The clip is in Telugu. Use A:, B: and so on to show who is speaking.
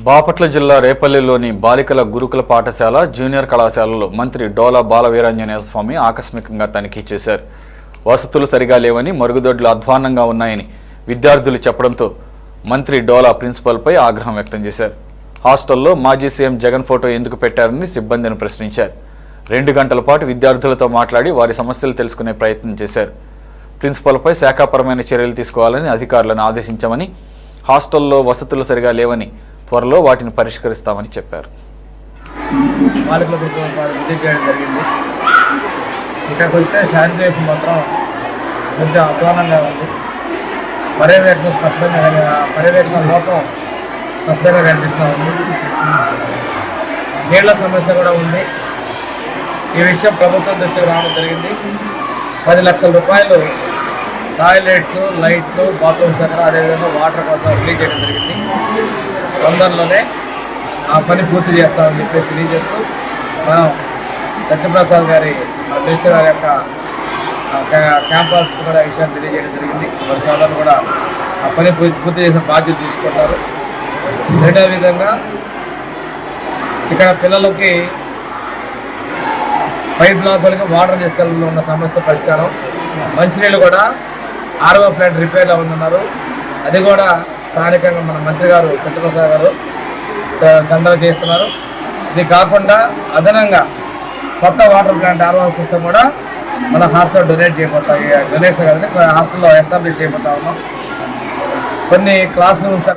A: బాపట్ల జిల్లా రేపల్లిలోని బాలికల గురుకుల పాఠశాల జూనియర్ కళాశాలలో మంత్రి డోలా బాలవీరాంజనేయ స్వామి ఆకస్మికంగా తనిఖీ చేశారు. వసతులు సరిగా లేవని, మరుగుదొడ్లు అధ్వాన్నంగా ఉన్నాయని విద్యార్థులు చెప్పడంతో మంత్రి డోలా ప్రిన్సిపల్పై ఆగ్రహం వ్యక్తం చేశారు. హాస్టల్లో మాజీ సీఎం జగన్ ఫోటో ఎందుకు పెట్టారని సిబ్బందిని ప్రశ్నించారు. 2 గంటల పాటు విద్యార్థులతో మాట్లాడి వారి సమస్యలు తెలుసుకునే ప్రయత్నం చేశారు. ప్రిన్సిపల్పై శాఖాపరమైన చర్యలు తీసుకోవాలని అధికారులను ఆదేశించామని, హాస్టల్లో వసతులు సరిగా లేవని, త్వరలో వాటిని పరిష్కరిస్తామని చెప్పారు.
B: ఇక్కడికి వస్తే శానిటేషన్ మాత్రం కొంచెం అధ్వానంగా ఉంది. పర్యవేక్షణ లోపం స్పష్టంగా కనిపిస్తూ ఉంది. నీళ్ల సమస్య కూడా ఉంది. ఈ విషయం ప్రభుత్వం దృష్టికి రావడం జరిగింది. 10 లక్షల రూపాయలు టాయిలెట్స్, లైట్లు, బాత్రూమ్స్ దగ్గర, అదేవిధంగా వాటర్ కోసం రిలీజ్ చేయడం జరిగింది. తొందరలోనే ఆ పని పూర్తి చేస్తామని చెప్పేసి తెలియజేస్తూ మనం సత్యప్రసాద్ గారి మినిస్టర్ గారి యొక్క క్యాంప్ ఆఫీస్ కూడా ఈ విషయాన్ని తెలియజేయడం జరిగింది. వారి సోదరులు కూడా ఆ పని పూర్తి చేసిన బాధ్యత తీసుకుంటారు. రెండో విధంగా ఇక్కడ పిల్లలకి పైప్ బ్లాకులకి వాటర్ తీసుకెళ్ళడంలో ఉన్న సమస్య పరిష్కారం. మంచినీళ్ళు కూడా RO ప్లాంట్ రిపేర్లో ఉందన్నారు. అది కూడా స్థానికంగా మన మంత్రి గారు సత్యప్రసాద్ గారు చందన చేస్తున్నారు. ఇది కాకుండా అదనంగా కొత్త వాటర్ ప్లాంట్ RO సిస్టమ్ కూడా మన హాస్టల్లో డొనేషన్ కదండి, హాస్టల్లో ఎస్టాబ్లిష్ చేయబోతా ఉన్నాం. కొన్ని క్లాస్ రూమ్స్